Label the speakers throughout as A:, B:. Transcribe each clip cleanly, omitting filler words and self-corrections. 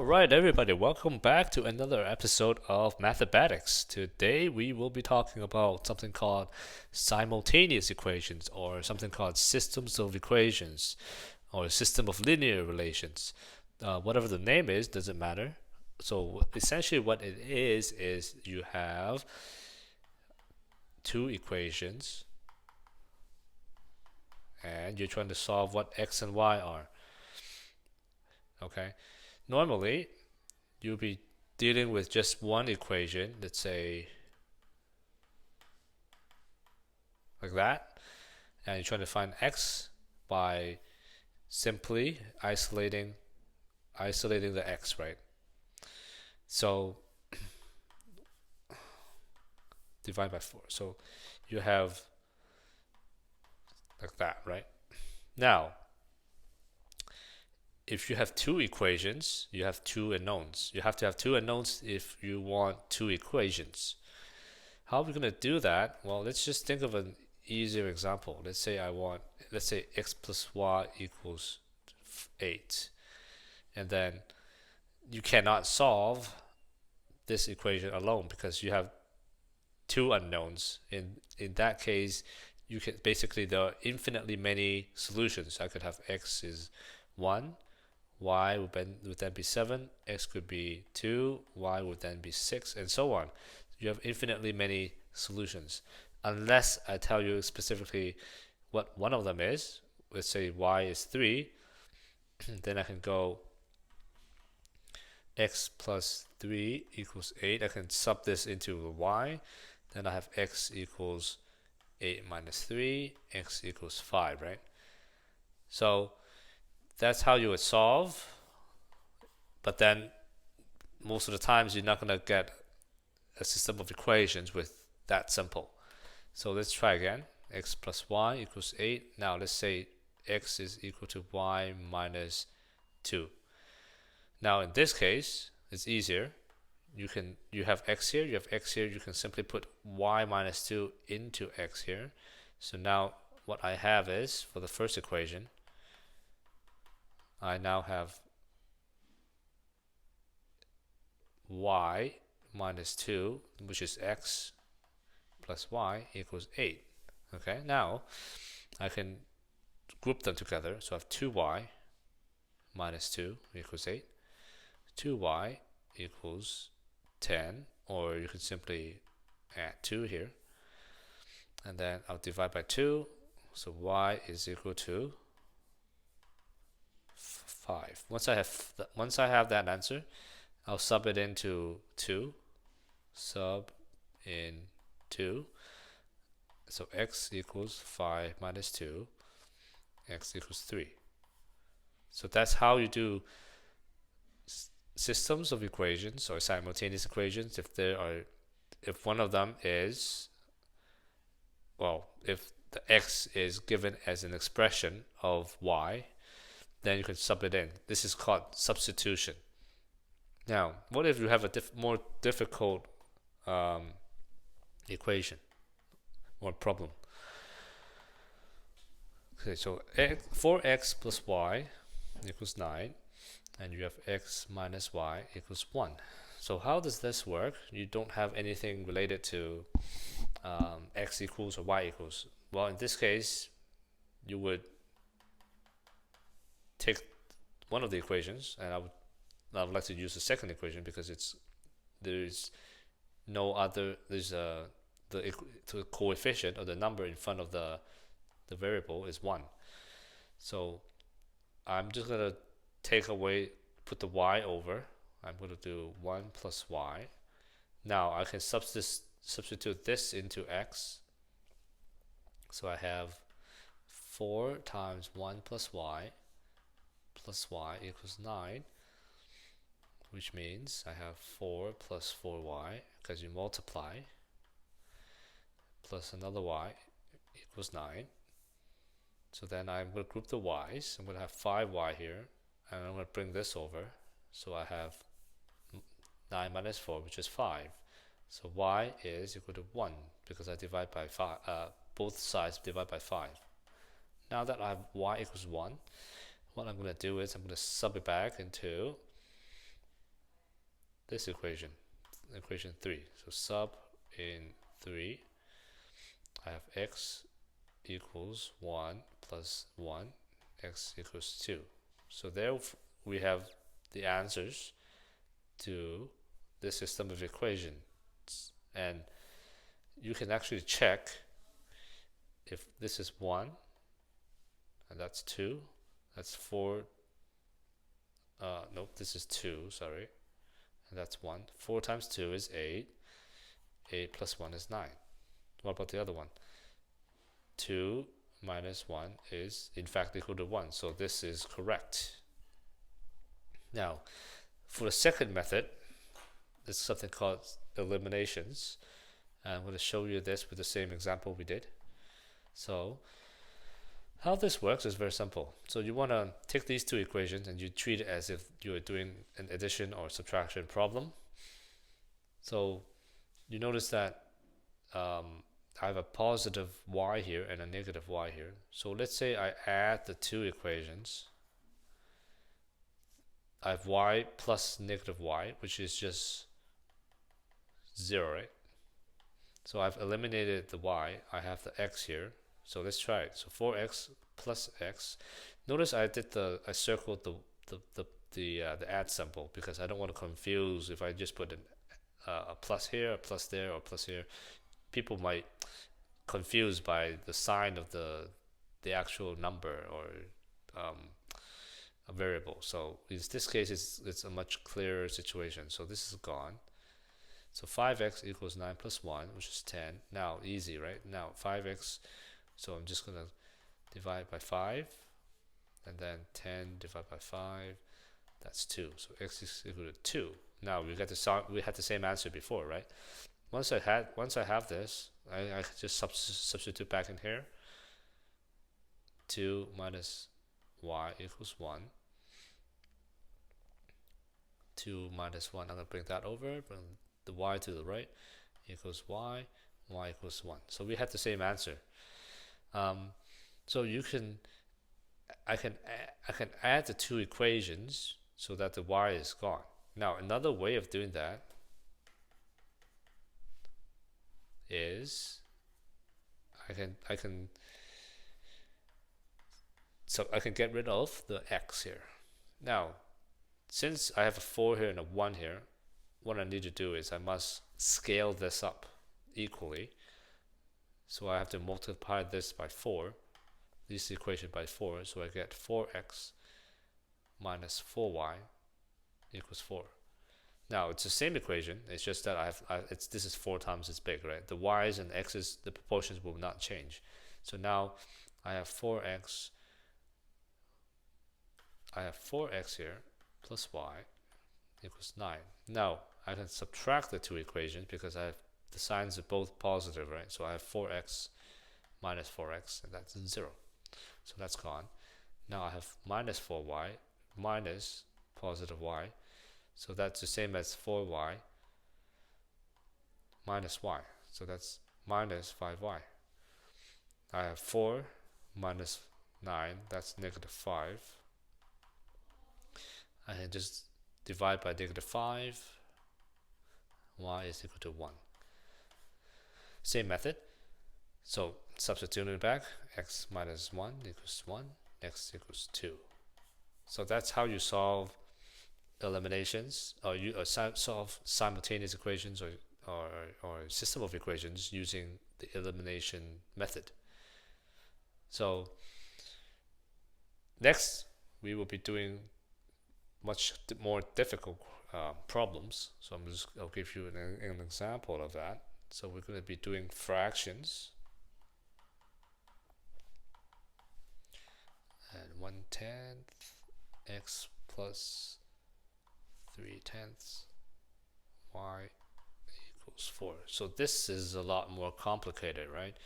A: Alright, everybody, welcome back to another episode of Mathematics. Today we will be talking about something called simultaneous equations, or something called systems of equations, or system of linear relations. Whatever the name is, doesn't matter. So essentially what it is you have two equations and you're trying to solve what x and y are. Okay. Normally, you'll be dealing with just one equation, let's say like that, and you're trying to find x by simply isolating the x, right? So divide by 4. So you have like that, right? Now, if you have two equations, you have two unknowns. You have to have two unknowns if you want two equations. How are we going to do that? Well, let's just think of an easier example. Let's say x plus y equals 8. And then you cannot solve this equation alone because you have two unknowns. In that case, you can basically, there are infinitely many solutions. I could have x is 1, y would then be 7, x could be 2, y would then be 6, and so on. You have infinitely many solutions. Unless I tell you specifically what one of them is, let's say y is 3, then I can go x plus 3 equals 8. I can sub this into the y. Then I have x equals 8 minus 3, x equals 5, right? So that's how you would solve, but then most of the times you're not going to get a system of equations with that simple. So let's try again. X plus y equals 8. Now let's say x is equal to y minus 2. Now in this case, it's easier. You have x here, you can simply put y minus 2 into x here. So now what I have is, for the first equation, I now have y minus 2, which is x plus y equals 8. Okay, now I can group them together. So I have 2y minus 2 equals 8. 2y equals 10, or you can simply add 2 here. And then I'll divide by 2. So y is equal to 5. Once I have that answer, I'll sub it into 2. Sub in 2. So x equals 5 minus 2. X equals 3. So that's how you do systems of equations or simultaneous equations. If one of them is, well, if the x is given as an expression of y, then you can sub it in. This is called substitution. Now, what if you have a more difficult equation or problem? Okay, so 4x plus y equals 9, and you have x minus y equals 1. So how does this work? You don't have anything related to x equals or y equals. Well, in this case, you would take one of the equations, and I would like to use the second equation because there's the coefficient or the number in front of the variable is 1. So I'm just going to put the y over. I'm going to do 1 plus y. Now I can substitute this into x. So I have 4 times 1 plus y equals 9, which means I have 4 plus 4y, because you multiply, plus another y equals 9. So then I'm going to group the y's. I'm going to have 5y here, and I'm going to bring this over. So I have 9 minus 4, which is 5. So y is equal to 1 because I divide by 5. Both sides divide by 5. Now that I have y equals 1, what I'm going to do is I'm going to sub it back into this equation, equation 3. So sub in 3, I have x equals 1 plus 1, x equals 2. So there we have the answers to this system of equations, and you can actually check if this is 1 and that's 2, that's 4, nope, this is 2, sorry, and that's 1. 4 times 2 is 8, 8 plus 1 is 9. What about the other one? 2 minus 1 is in fact equal to 1, so this is correct. Now, for the second method, there's something called eliminations. I'm going to show you this with the same example we did. So, how this works is very simple. So you want to take these two equations and you treat it as if you're doing an addition or subtraction problem. So you notice that I have a positive y here and a negative y here. So let's say I add the two equations. I have y plus negative y, which is just 0, right? So I've eliminated the y. I have the x here. So let's try it. So 4x plus x. Notice I circled the add symbol because I don't want to confuse. If I just put a plus here, a plus there, or plus here, people might confuse by the sign of the actual number or a variable. So in this case, it's a much clearer situation. So this is gone. So 5x equals 9 plus 1, which is 10. Now, easy, right? Now, 5x, so I'm just going to divide by 5, and then 10 divided by 5, that's 2. So x is equal to 2. Now, we had the same answer before, right? Once I have this, I just substitute back in here. 2 minus y equals 1. 2 minus 1, I'm going to bring that over, bring the y to the right, equals y equals 1. So we had the same answer. So I can add the two equations so that the y is gone. Now another way of doing that is I can get rid of the x here. Now, since I have a 4 here and a 1 here, what I need to do is I must scale this up equally. So I have to multiply this by 4, this equation by 4, so I get 4x minus 4y equals 4. Now it's the same equation, it's just that this is 4 times as big, right? The y's and x's, the proportions will not change. So now I have 4x here plus y equals 9. Now I can subtract the two equations because the signs are both positive, right? So I have 4x minus 4x, and that's 0. So that's gone. Now I have minus 4y minus positive y. So that's the same as 4y minus y. So that's minus 5y. I have 4 minus 9, that's negative 5. I can just divide by negative 5. Y is equal to 1. Same method. So substituting back, x minus 1 equals 1, x equals 2. So that's how you solve eliminations, or you solve simultaneous equations or system of equations using the elimination method. So next we will be doing much more difficult problems. So I'll give you an example of that. So we're going to be doing fractions, and 1/10 x plus 3/10 y equals 4. So this is a lot more complicated, right?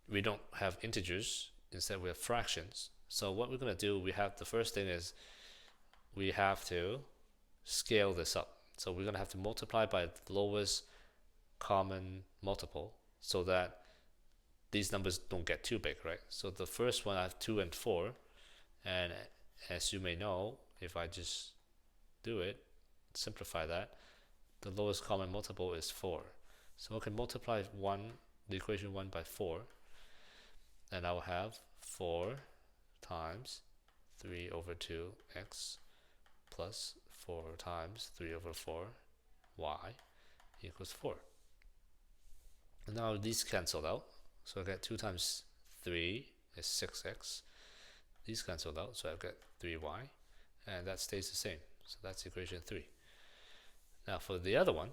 A: We don't have integers, instead we have fractions. So what we're going to do, the first thing is we have to scale this up. So we're going to have to multiply by the lowest common multiple so that these numbers don't get too big, right? So the first one, I have 2 and 4, and as you may know, if I just do it, simplify that, the lowest common multiple is 4. So I can multiply the equation 1 by 4, and I will have 4 times 3 over 2x plus 4 times 3 over 4 y equals 4. And now these cancel out, so I get 2 times 3 is 6x. These cancel out, so I get 3y, and that stays the same. So that's equation 3. Now for the other one,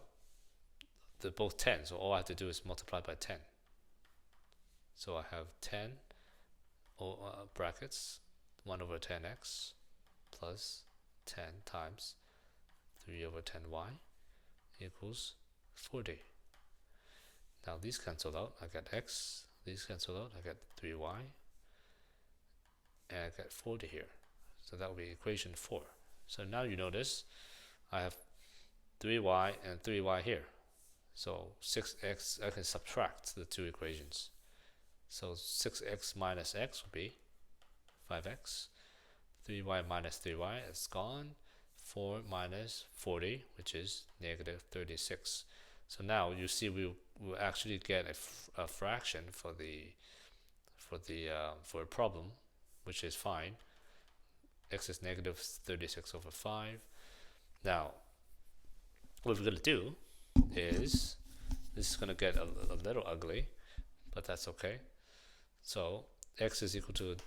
A: they're both 10, so all I have to do is multiply by 10. So I have 10 brackets 1 over 10x plus 10 times 3 over 10y equals 40. Now these cancel out, I get x, these cancel out, I get 3y, and I get 40 here. So that will be equation 4. So now you notice I have 3y and 3y here. So 6x, I can subtract the two equations. So 6x minus x would be 5x. 3y minus 3y is gone. 4 minus 40, which is negative 36. So now you see we will actually get a fraction for a problem, which is fine. X is negative 36 over 5. Now what we're going to do is, this is going to get a little ugly, but that's okay. So x is equal to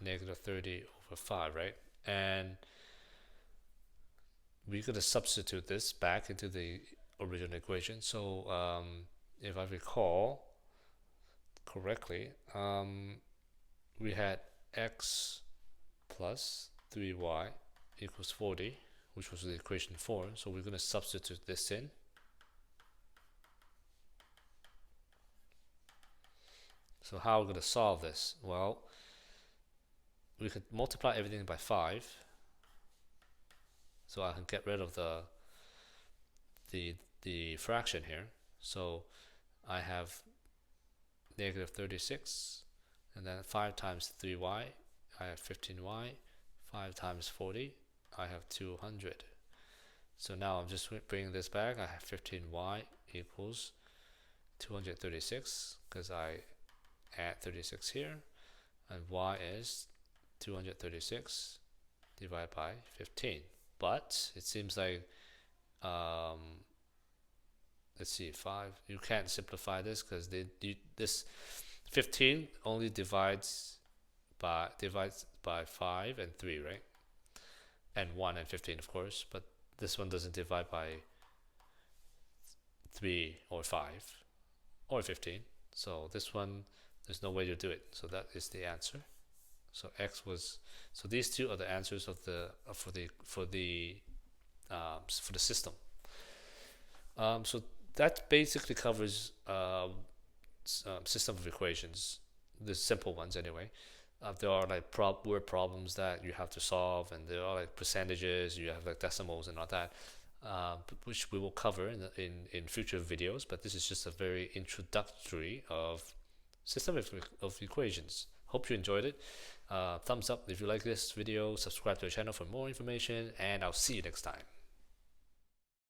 A: negative 30 over 5, right? And we're going to substitute this back into the original equation. So if I recall correctly, we had x plus 3y equals 40, which was the equation 4. So we're going to substitute this in. So how are we going to solve this? Well, we could multiply everything by 5. So I can get rid of the fraction here. So I have negative 36, and then 5 times 3y, I have 15y. 5 times 40, I have 200. So now I'm just bringing this back. I have 15y equals 236, because I add 36 here, and y is 236 divided by 15. But it seems like let's see, 5, you can't simplify this because this 15 only divides by 5 and 3, right? And 1 and 15, of course, but this one doesn't divide by 3 or 5 or 15. So this one, there's no way to do it. So that is the answer. So so these two are the answers of for the system. So that basically covers system of equations, the simple ones anyway. There are like word problems that you have to solve, and there are like percentages, you have like decimals and all that, which we will cover in future videos. But this is just a very introductory of system of equations. Hope you enjoyed it. Thumbs up if you like this video, subscribe to the channel for more information, and I'll see you next time.